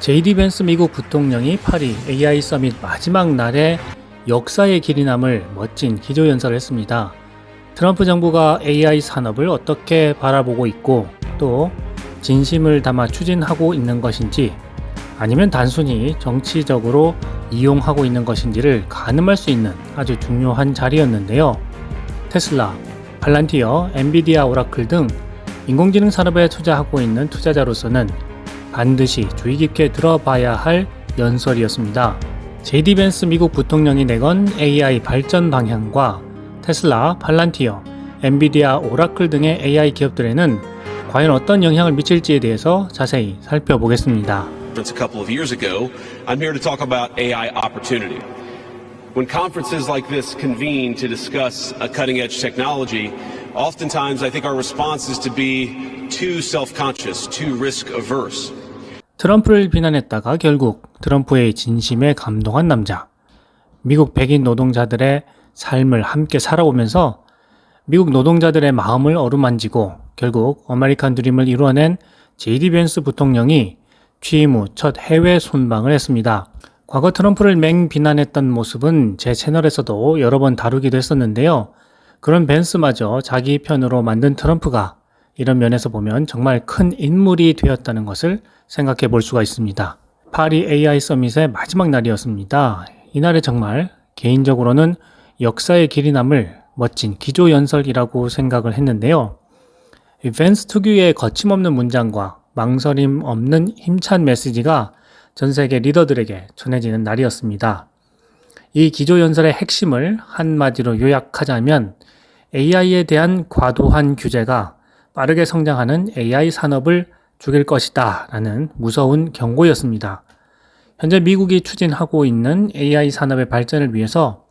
JD 벤스 미국 부통령이 파리 AI 서밋 마지막 날에 역사의 길이 남을 멋진 기조연설을 했습니다. 트럼프 정부가 AI 산업을 어떻게 바라보고 있고 또 진심을 담아 추진하고 있는 것인지 아니면 단순히 정치적으로 이용하고 있는 것인지를 가늠할 수 있는 아주 중요한 자리였는데요. 테슬라, 팔란티어, 엔비디아, 오라클 등 인공지능 산업에 투자하고 있는 투자자로서는 반드시 주의 깊게 들어봐야 할 연설이었습니다. JD 벤스 미국 부통령이 내건 AI 발전 방향과 테슬라, 팔란티어, 엔비디아, 오라클 등의 AI 기업들에는 과연 어떤 영향을 미칠지에 대해서 자세히 살펴보겠습니다. A couple of years ago, I'm here to talk about AI opportunity. When conferences like this convene to discuss a cutting-edge technology, oftentimes I think our response is to be too self-conscious, too risk-averse. 트럼프를 비난했다가 결국 트럼프의 진심에 감동한 남자. 미국 백인 노동자들의 삶을 함께 살아오면서 미국 노동자들의 마음을 어루만지고 결국 아메리칸 드림을 이루어낸 JD 벤스 부통령이 취임 후 첫 해외 순방을 했습니다. 과거 트럼프를 맹비난했던 모습은 제 채널에서도 여러 번 다루기도 했었는데요. 그런 벤스마저 자기 편으로 만든 트럼프가 이런 면에서 보면 정말 큰 인물이 되었다는 것을 생각해 볼 수가 있습니다. 파리 AI 서밋의 마지막 날이었습니다. 이날에 정말 개인적으로는 역사의 길이 남을 멋진 기조연설이라고 생각을 했는데요. 벤스 특유의 거침없는 문장과 망설임 없는 힘찬 메시지가 전 세계 리더들에게 전해지는 날이었습니다. 이 기조연설의 핵심을 한마디로 요약하자면 AI에 대한 과도한 규제가 빠르게 성장하는 AI 산업을 죽일 것이다 라는 무서운 경고였습니다. 현재 미국이 추진하고 있는 AI 산업의 발전을 위해서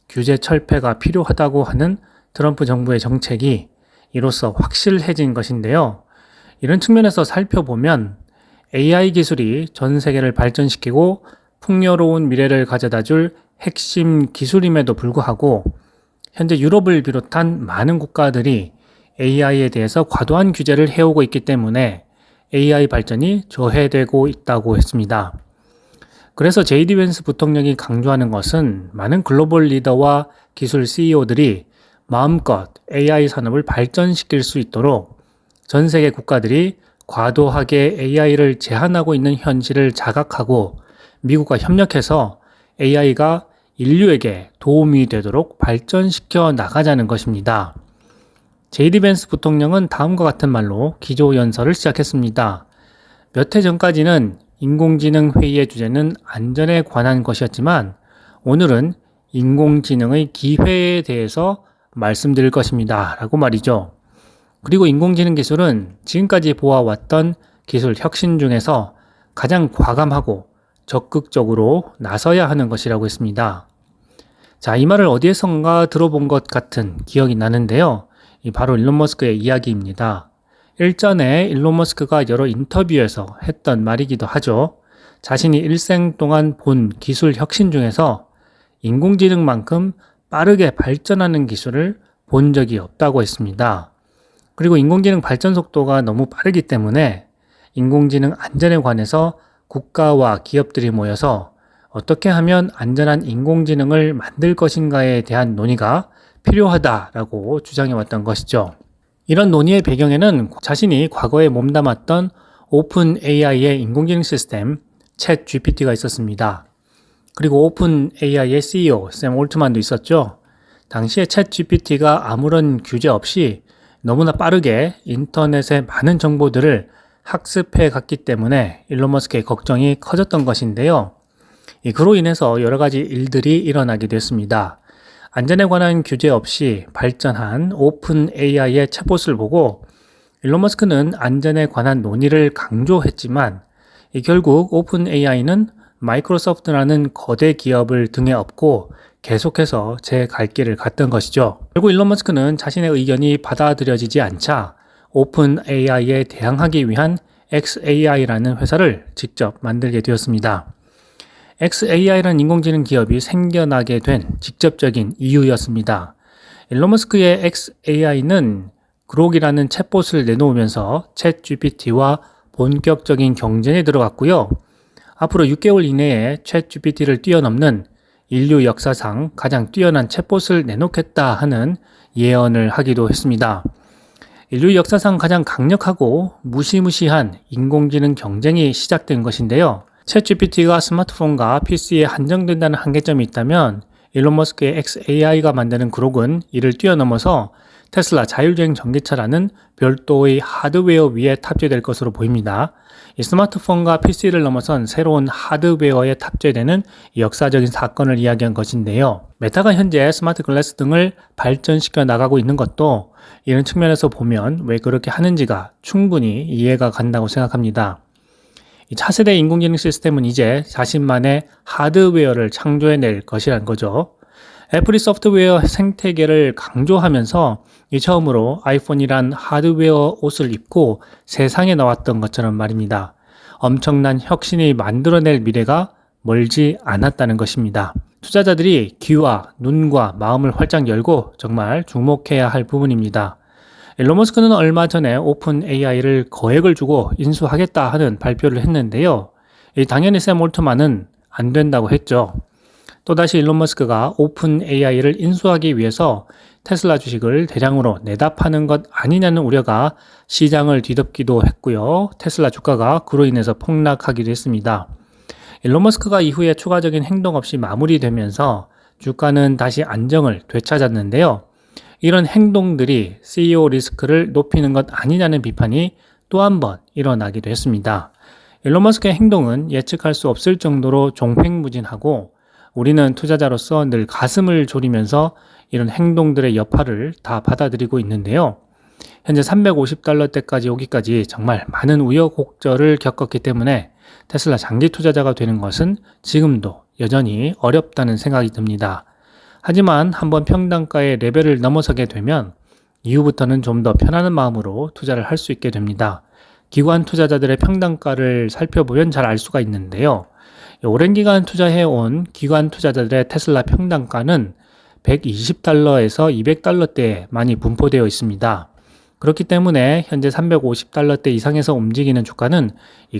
규제 철폐가 필요하다고 하는 트럼프 정부의 정책이 이로써 확실해진 것인데요. 이런 측면에서 살펴보면 AI 기술이 전 세계를 발전시키고 풍요로운 미래를 가져다 줄 핵심 기술임에도 불구하고 현재 유럽을 비롯한 많은 국가들이 AI에 대해서 과도한 규제를 해오고 있기 때문에 AI 발전이 저해되고 있다고 했습니다. 그래서 JD 벤스 부통령이 강조하는 것은 많은 글로벌 리더와 기술 CEO들이 마음껏 AI 산업을 발전시킬 수 있도록 전 세계 국가들이 과도하게 AI를 제한하고 있는 현실을 자각하고 미국과 협력해서 AI가 인류에게 도움이 되도록 발전시켜 나가자는 것입니다. JD 벤스 부통령은 다음과 같은 말로 기조연설을 시작했습니다. 몇 해 전까지는 인공지능 회의의 주제는 안전에 관한 것이었지만 오늘은 인공지능의 기회에 대해서 말씀드릴 것입니다. 라고 말이죠. 그리고 인공지능 기술은 지금까지 보아왔던 기술 혁신 중에서 가장 과감하고 적극적으로 나서야 하는 것이라고 했습니다. 자, 이 말을 어디에선가 들어본 것 같은 기억이 나는데요. 바로 일론 머스크의 이야기입니다. 일전에 일론 머스크가 여러 인터뷰에서 했던 말이기도 하죠. 자신이 일생 동안 본 기술 혁신 중에서 인공지능만큼 빠르게 발전하는 기술을 본 적이 없다고 했습니다. 그리고 인공지능 발전 속도가 너무 빠르기 때문에 인공지능 안전에 관해서 국가와 기업들이 모여서 어떻게 하면 안전한 인공지능을 만들 것인가에 대한 논의가 필요하다라고 주장해왔던 것이죠. 이런 논의의 배경에는 자신이 과거에 몸담았던 오픈 AI의 인공지능 시스템 챗 GPT가 있었습니다. 그리고 오픈 AI의 CEO 샘 올트만도 있었죠. 당시에 챗 GPT가 아무런 규제 없이 너무나 빠르게 인터넷의 많은 정보들을 학습해 갔기 때문에 일론 머스크의 걱정이 커졌던 것인데요. 그로 인해서 여러 가지 일들이 일어나게 됐습니다. 안전에 관한 규제 없이 발전한 오픈 AI의 챗봇을 보고 일론 머스크는 안전에 관한 논의를 강조했지만 결국 오픈 AI는 마이크로소프트라는 거대 기업을 등에 업고 계속해서 제 갈 길을 갔던 것이죠. 결국 일론 머스크는 자신의 의견이 받아들여지지 않자 오픈 AI에 대항하기 위한 xAI라는 회사를 직접 만들게 되었습니다. xAI라는 인공지능 기업이 생겨나게 된 직접적인 이유였습니다. 일론 머스크의 xAI는 그록이라는 챗봇을 내놓으면서 챗 GPT와 본격적인 경쟁에 들어갔고요. 앞으로 6개월 이내에 챗GPT를 뛰어넘는 인류 역사상 가장 뛰어난 챗봇을 내놓겠다 하는 예언을 하기도 했습니다. 인류 역사상 가장 강력하고 무시무시한 인공지능 경쟁이 시작된 것인데요. 챗GPT가 스마트폰과 PC에 한정된다는 한계점이 있다면 일론 머스크의 xAI가 만드는 그록은 이를 뛰어넘어서 테슬라 자율주행 전기차라는 별도의 하드웨어 위에 탑재될 것으로 보입니다. 이 스마트폰과 PC를 넘어선 새로운 하드웨어에 탑재되는 역사적인 사건을 이야기한 것인데요. 메타가 현재 스마트 글래스 등을 발전시켜 나가고 있는 것도 이런 측면에서 보면 왜 그렇게 하는지가 충분히 이해가 간다고 생각합니다. 이 차세대 인공지능 시스템은 이제 자신만의 하드웨어를 창조해낼 것이란 거죠. 애플이 소프트웨어 생태계를 강조하면서 처음으로 아이폰이란 하드웨어 옷을 입고 세상에 나왔던 것처럼 말입니다. 엄청난 혁신이 만들어낼 미래가 멀지 않았다는 것입니다. 투자자들이 귀와 눈과 마음을 활짝 열고 정말 주목해야 할 부분입니다. 일론 머스크는 얼마 전에 오픈 AI를 거액을 주고 인수하겠다 하는 발표를 했는데요. 당연히 샘 올트만은 안 된다고 했죠. 또다시 일론 머스크가 오픈 AI를 인수하기 위해서 테슬라 주식을 대량으로 내다 파는 것 아니냐는 우려가 시장을 뒤덮기도 했고요. 테슬라 주가가 그로 인해서 폭락하기도 했습니다. 일론 머스크가 이후에 추가적인 행동 없이 마무리되면서 주가는 다시 안정을 되찾았는데요. 이런 행동들이 CEO 리스크를 높이는 것 아니냐는 비판이 또 한 번 일어나기도 했습니다. 일론 머스크의 행동은 예측할 수 없을 정도로 종횡무진하고 우리는 투자자로서 늘 가슴을 졸이면서 이런 행동들의 여파를 다 받아들이고 있는데요. 현재 $350대까지 오기까지 정말 많은 우여곡절을 겪었기 때문에 테슬라 장기 투자자가 되는 것은 지금도 여전히 어렵다는 생각이 듭니다. 하지만 한번 평단가의 레벨을 넘어서게 되면 이후부터는 좀 더 편안한 마음으로 투자를 할 수 있게 됩니다. 기관 투자자들의 평단가를 살펴보면 잘 알 수가 있는데요. 오랜 기간 투자해온 기관 투자자들의 테슬라 평단가는 $120에서 $200대에 많이 분포되어 있습니다. 그렇기 때문에 현재 $350대 이상에서 움직이는 주가는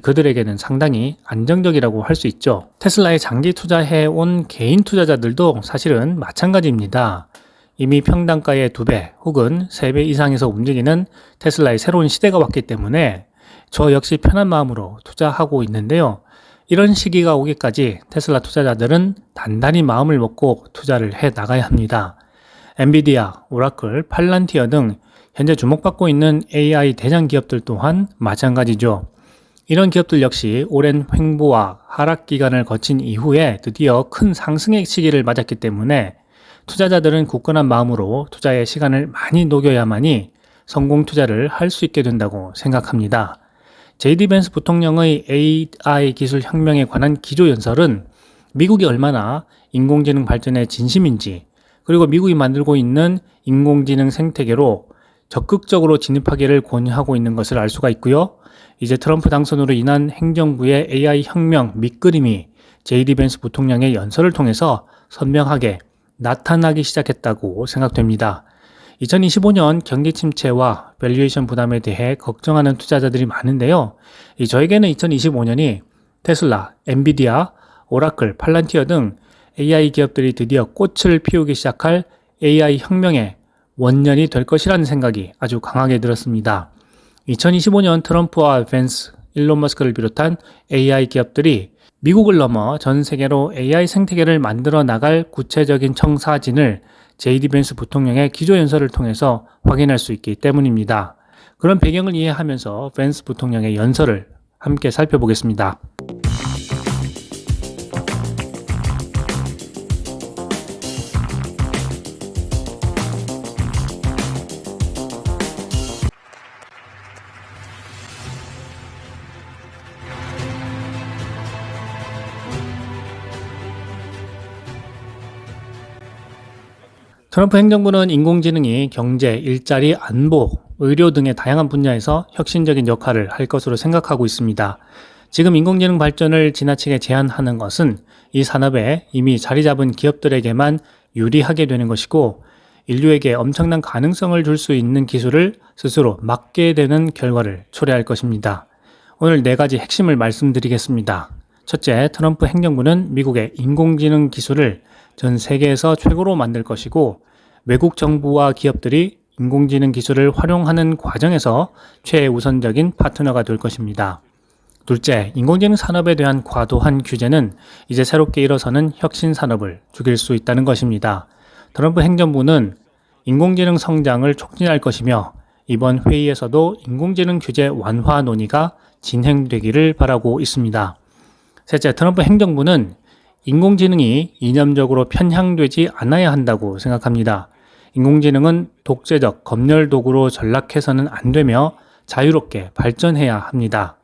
그들에게는 상당히 안정적이라고 할 수 있죠. 테슬라에 장기 투자해온 개인 투자자들도 사실은 마찬가지입니다. 이미 평단가의 2배 혹은 3배 이상에서 움직이는 테슬라의 새로운 시대가 왔기 때문에 저 역시 편한 마음으로 투자하고 있는데요. 이런 시기가 오기까지 테슬라 투자자들은 단단히 마음을 먹고 투자를 해 나가야 합니다. 엔비디아, 오라클, 팔란티어 등 현재 주목받고 있는 AI 대장 기업들 또한 마찬가지죠. 이런 기업들 역시 오랜 횡보와 하락 기간을 거친 이후에 드디어 큰 상승의 시기를 맞았기 때문에 투자자들은 굳건한 마음으로 투자의 시간을 많이 녹여야만이 성공 투자를 할 수 있게 된다고 생각합니다. JD 벤스 부통령의 AI 기술 혁명에 관한 기조연설은 미국이 얼마나 인공지능 발전에 진심인지 그리고 미국이 만들고 있는 인공지능 생태계로 적극적으로 진입하기를 권유하고 있는 것을 알 수가 있고요. 이제 트럼프 당선으로 인한 행정부의 AI 혁명 밑그림이 JD 벤스 부통령의 연설을 통해서 선명하게 나타나기 시작했다고 생각됩니다. 2025년 경기 침체와 밸류에이션 부담에 대해 걱정하는 투자자들이 많은데요. 저에게는 2025년이 테슬라, 엔비디아, 오라클, 팔란티어 등 AI 기업들이 드디어 꽃을 피우기 시작할 AI 혁명의 원년이 될 것이라는 생각이 아주 강하게 들었습니다. 2025년 트럼프와 벤스, 일론 머스크를 비롯한 AI 기업들이 미국을 넘어 전 세계로 AI 생태계를 만들어 나갈 구체적인 청사진을 JD 벤스 부통령의 기조연설을 통해서 확인할 수 있기 때문입니다. 그런 배경을 이해하면서 벤스 부통령의 연설을 함께 살펴보겠습니다. 트럼프 행정부는 인공지능이 경제, 일자리, 안보, 의료 등의 다양한 분야에서 혁신적인 역할을 할 것으로 생각하고 있습니다. 지금 인공지능 발전을 지나치게 제한하는 것은 이 산업에 이미 자리 잡은 기업들에게만 유리하게 되는 것이고 인류에게 엄청난 가능성을 줄 수 있는 기술을 스스로 막게 되는 결과를 초래할 것입니다. 오늘 4가지 핵심을 말씀드리겠습니다. 첫째, 트럼프 행정부는 미국의 인공지능 기술을 전 세계에서 최고로 만들 것이고 외국 정부와 기업들이 인공지능 기술을 활용하는 과정에서 최우선적인 파트너가 될 것입니다. 둘째, 인공지능 산업에 대한 과도한 규제는 이제 새롭게 일어서는 혁신 산업을 죽일 수 있다는 것입니다. 트럼프 행정부는 인공지능 성장을 촉진할 것이며 이번 회의에서도 인공지능 규제 완화 논의가 진행되기를 바라고 있습니다. 셋째, 트럼프 행정부는 인공지능이 이념적으로 편향되지 않아야 한다고 생각합니다. 인공지능은 독재적 검열 도구로 전락해서는 안 되며 자유롭게 발전해야 합니다.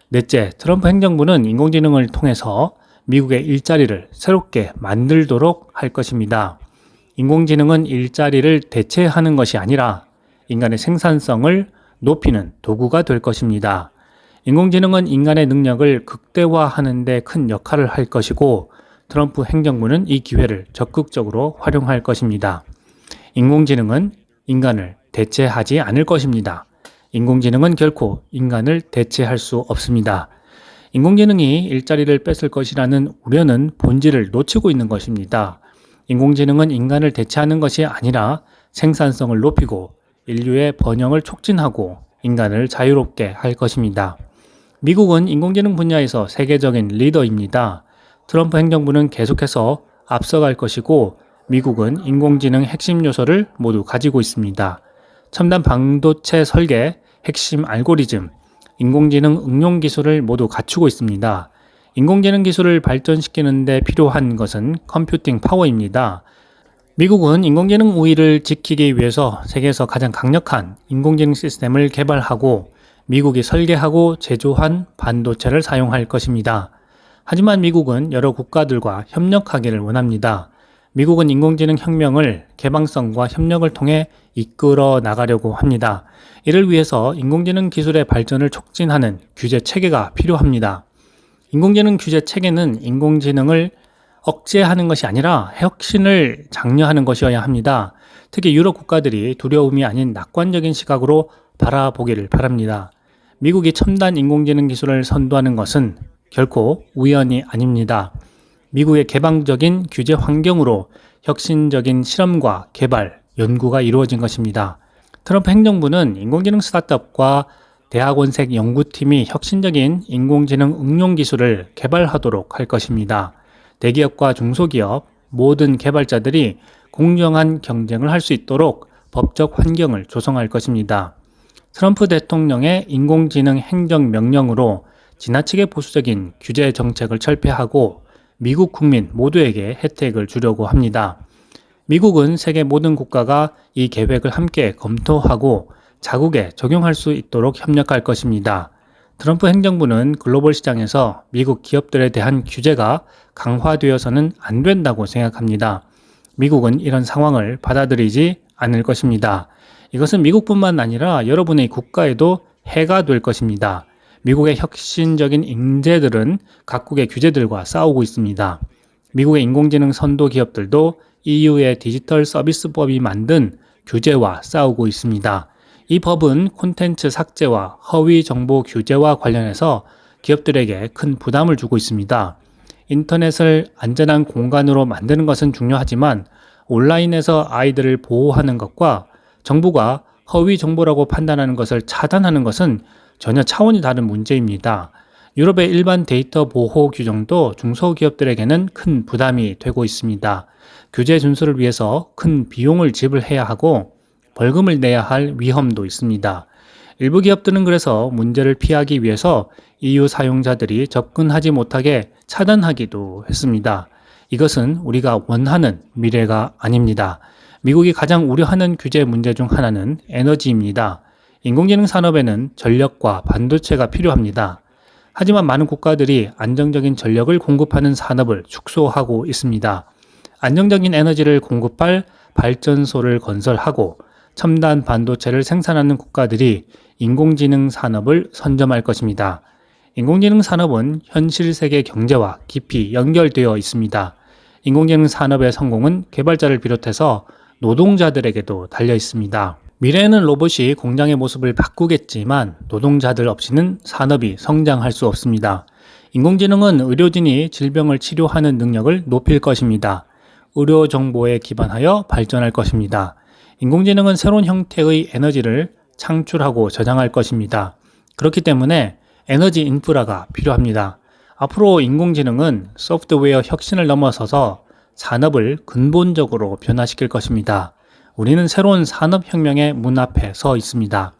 넷째, 트럼프 행정부는 인공지능을 통해서 미국의 일자리를 새롭게 만들도록 할 것입니다. 인공지능은 일자리를 대체하는 것이 아니라 인간의 생산성을 높이는 도구가 될 것입니다. 인공지능은 인간의 능력을 극대화하는 데 큰 역할을 할 것이고 트럼프 행정부는 이 기회를 적극적으로 활용할 것입니다. 인공지능은 인간을 대체하지 않을 것입니다. 인공지능은 결코 인간을 대체할 수 없습니다. 인공지능이 일자리를 뺏을 것이라는 우려는 본질을 놓치고 있는 것입니다. 인공지능은 인간을 대체하는 것이 아니라 생산성을 높이고 인류의 번영을 촉진하고 인간을 자유롭게 할 것입니다. 미국은 인공지능 분야에서 세계적인 리더입니다. 트럼프 행정부는 계속해서 앞서갈 것이고 미국은 인공지능 핵심 요소를 모두 가지고 있습니다. 첨단 반도체 설계, 핵심 알고리즘, 인공지능 응용 기술을 모두 갖추고 있습니다. 인공지능 기술을 발전시키는 데 필요한 것은 컴퓨팅 파워입니다. 미국은 인공지능 우위를 지키기 위해서 세계에서 가장 강력한 인공지능 시스템을 개발하고 미국이 설계하고 제조한 반도체를 사용할 것입니다. 하지만 미국은 여러 국가들과 협력하기를 원합니다. 미국은 인공지능 혁명을 개방성과 협력을 통해 이끌어 나가려고 합니다. 이를 위해서 인공지능 기술의 발전을 촉진하는 규제 체계가 필요합니다. 인공지능 규제 체계는 인공지능을 억제하는 것이 아니라 혁신을 장려하는 것이어야 합니다. 특히 유럽 국가들이 두려움이 아닌 낙관적인 시각으로 바라보기를 바랍니다. 미국이 첨단 인공지능 기술을 선도하는 것은 결코 우연이 아닙니다. 미국의 개방적인 규제 환경으로 혁신적인 실험과 개발, 연구가 이루어진 것입니다. 트럼프 행정부는 인공지능 스타트업과 대학원생 연구팀이 혁신적인 인공지능 응용 기술을 개발하도록 할 것입니다. 대기업과 중소기업, 모든 개발자들이 공정한 경쟁을 할 수 있도록 법적 환경을 조성할 것입니다. 트럼프 대통령의 인공지능 행정명령으로 지나치게 보수적인 규제 정책을 철폐하고 미국 국민 모두에게 혜택을 주려고 합니다. 미국은 세계 모든 국가가 이 계획을 함께 검토하고 자국에 적용할 수 있도록 협력할 것입니다. 트럼프 행정부는 글로벌 시장에서 미국 기업들에 대한 규제가 강화되어서는 안 된다고 생각합니다. 미국은 이런 상황을 받아들이지 않을 것입니다. 이것은 미국뿐만 아니라 여러분의 국가에도 해가 될 것입니다. 미국의 혁신적인 인재들은 각국의 규제들과 싸우고 있습니다. 미국의 인공지능 선도 기업들도 EU의 디지털 서비스법이 만든 규제와 싸우고 있습니다. 이 법은 콘텐츠 삭제와 허위 정보 규제와 관련해서 기업들에게 큰 부담을 주고 있습니다. 인터넷을 안전한 공간으로 만드는 것은 중요하지만 온라인에서 아이들을 보호하는 것과 정부가 허위 정보라고 판단하는 것을 차단하는 것은 전혀 차원이 다른 문제입니다. 유럽의 일반 데이터 보호 규정도 중소기업들에게는 큰 부담이 되고 있습니다. 규제 준수를 위해서 큰 비용을 지불해야 하고 벌금을 내야 할 위험도 있습니다. 일부 기업들은 그래서 문제를 피하기 위해서 EU 사용자들이 접근하지 못하게 차단하기도 했습니다. 이것은 우리가 원하는 미래가 아닙니다. 미국이 가장 우려하는 규제 문제 중 하나는 에너지입니다. 인공지능 산업에는 전력과 반도체가 필요합니다. 하지만 많은 국가들이 안정적인 전력을 공급하는 산업을 축소하고 있습니다. 안정적인 에너지를 공급할 발전소를 건설하고 첨단 반도체를 생산하는 국가들이 인공지능 산업을 선점할 것입니다. 인공지능 산업은 현실 세계 경제와 깊이 연결되어 있습니다. 인공지능 산업의 성공은 개발자를 비롯해서 노동자들에게도 달려 있습니다. 미래에는 로봇이 공장의 모습을 바꾸겠지만 노동자들 없이는 산업이 성장할 수 없습니다. 인공지능은 의료진이 질병을 치료하는 능력을 높일 것입니다. 의료 정보에 기반하여 발전할 것입니다. 인공지능은 새로운 형태의 에너지를 창출하고 저장할 것입니다. 그렇기 때문에 에너지 인프라가 필요합니다. 앞으로 인공지능은 소프트웨어 혁신을 넘어서서 산업을 근본적으로 변화시킬 것입니다. 우리는 새로운 산업혁명의 문 앞에 서 있습니다.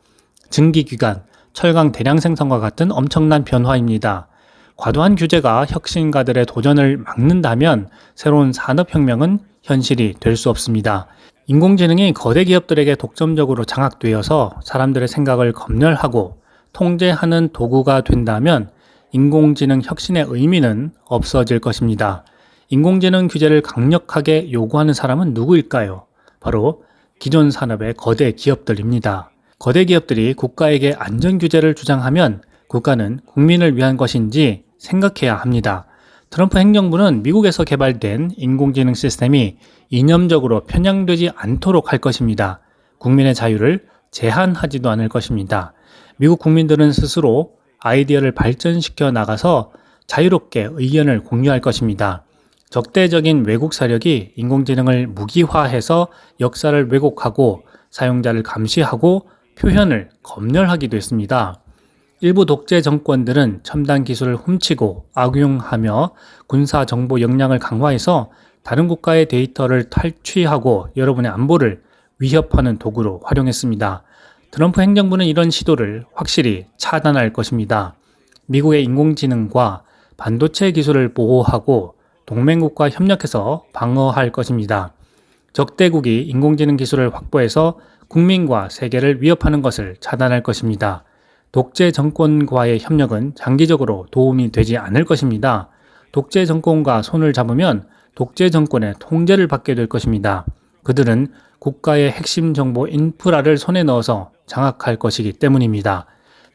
증기기관, 철강 대량 생산과 같은 엄청난 변화입니다. 과도한 규제가 혁신가들의 도전을 막는다면 새로운 산업혁명은 현실이 될 수 없습니다. 인공지능이 거대 기업들에게 독점적으로 장악되어서 사람들의 생각을 검열하고 통제하는 도구가 된다면 인공지능 혁신의 의미는 없어질 것입니다. 인공지능 규제를 강력하게 요구하는 사람은 누구일까요? 바로 기존 산업의 거대 기업들입니다. 거대 기업들이 국가에게 안전 규제를 주장하면 국가는 국민을 위한 것인지 생각해야 합니다. 트럼프 행정부는 미국에서 개발된 인공지능 시스템이 이념적으로 편향되지 않도록 할 것입니다. 국민의 자유를 제한하지도 않을 것입니다. 미국 국민들은 스스로 아이디어를 발전시켜 나가서 자유롭게 의견을 공유할 것입니다. 적대적인 외국 세력이 인공지능을 무기화해서 역사를 왜곡하고 사용자를 감시하고 표현을 검열하기도 했습니다. 일부 독재 정권들은 첨단 기술을 훔치고 악용하며 군사 정보 역량을 강화해서 다른 국가의 데이터를 탈취하고 여러분의 안보를 위협하는 도구로 활용했습니다. 트럼프 행정부는 이런 시도를 확실히 차단할 것입니다. 미국의 인공지능과 반도체 기술을 보호하고 동맹국과 협력해서 방어할 것입니다. 적대국이 인공지능 기술을 확보해서 국민과 세계를 위협하는 것을 차단할 것입니다. 독재 정권과의 협력은 장기적으로 도움이 되지 않을 것입니다. 독재 정권과 손을 잡으면 독재 정권의 통제를 받게 될 것입니다. 그들은 국가의 핵심 정보 인프라를 손에 넣어서 장악할 것이기 때문입니다.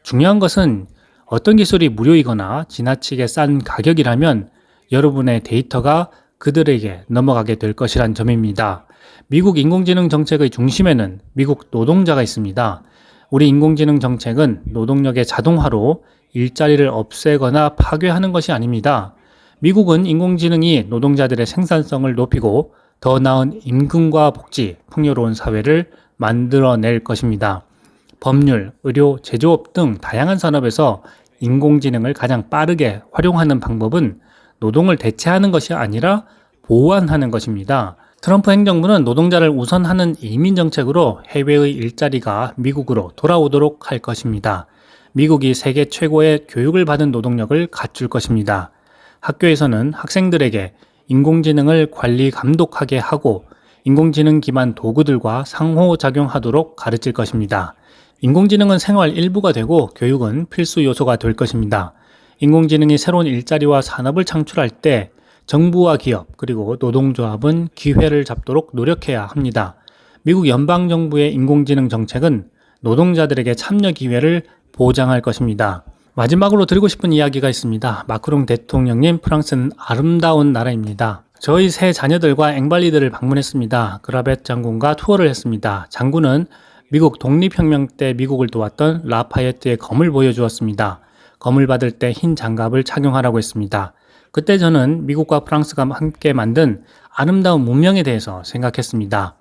중요한 것은 어떤 기술이 무료이거나 지나치게 싼 가격이라면 여러분의 데이터가 그들에게 넘어가게 될 것이란 점입니다. 미국 인공지능 정책의 중심에는 미국 노동자가 있습니다. 우리 인공지능 정책은 노동력의 자동화로 일자리를 없애거나 파괴하는 것이 아닙니다. 미국은 인공지능이 노동자들의 생산성을 높이고 더 나은 임금과 복지, 풍요로운 사회를 만들어낼 것입니다. 법률, 의료, 제조업 등 다양한 산업에서 인공지능을 가장 빠르게 활용하는 방법은 노동을 대체하는 것이 아니라 보완하는 것입니다. 트럼프 행정부는 노동자를 우선하는 이민 정책으로 해외의 일자리가 미국으로 돌아오도록 할 것입니다. 미국이 세계 최고의 교육을 받은 노동력을 갖출 것입니다. 학교에서는 학생들에게 인공지능을 관리 감독하게 하고 인공지능 기반 도구들과 상호작용하도록 가르칠 것입니다. 인공지능은 생활 일부가 되고 교육은 필수 요소가 될 것입니다. 인공지능이 새로운 일자리와 산업을 창출할 때 정부와 기업 그리고 노동조합은 기회를 잡도록 노력해야 합니다. 미국 연방정부의 인공지능 정책은 노동자들에게 참여 기회를 보장할 것입니다. 마지막으로 드리고 싶은 이야기가 있습니다. 마크롱 대통령님, 프랑스는 아름다운 나라입니다. 저희 세 자녀들과 앵발리들을 방문했습니다. 그라벳 장군과 투어를 했습니다. 장군은 미국 독립혁명 때 미국을 도왔던 라파예트의 검을 보여주었습니다. 검을 받을 때 흰 장갑을 착용하라고 했습니다. 그때 저는 미국과 프랑스가 함께 만든 아름다운 문명에 대해서 생각했습니다.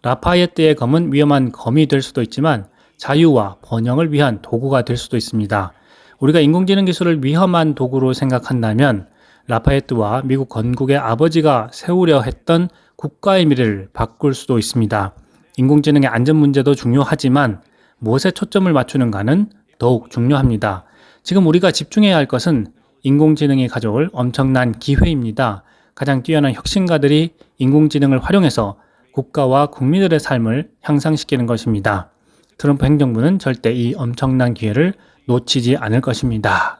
라파예트의 검은 위험한 검이 될 수도 있지만 자유와 번영을 위한 도구가 될 수도 있습니다. 우리가 인공지능 기술을 위험한 도구로 생각한다면 라파예트와 미국 건국의 아버지가 세우려 했던 국가의 미래를 바꿀 수도 있습니다. 인공지능의 안전 문제도 중요하지만 무엇에 초점을 맞추는가는 더욱 중요합니다. 지금 우리가 집중해야 할 것은 인공지능이 가져올 엄청난 기회입니다. 가장 뛰어난 혁신가들이 인공지능을 활용해서 국가와 국민들의 삶을 향상시키는 것입니다. 트럼프 행정부는 절대 이 엄청난 기회를 놓치지 않을 것입니다.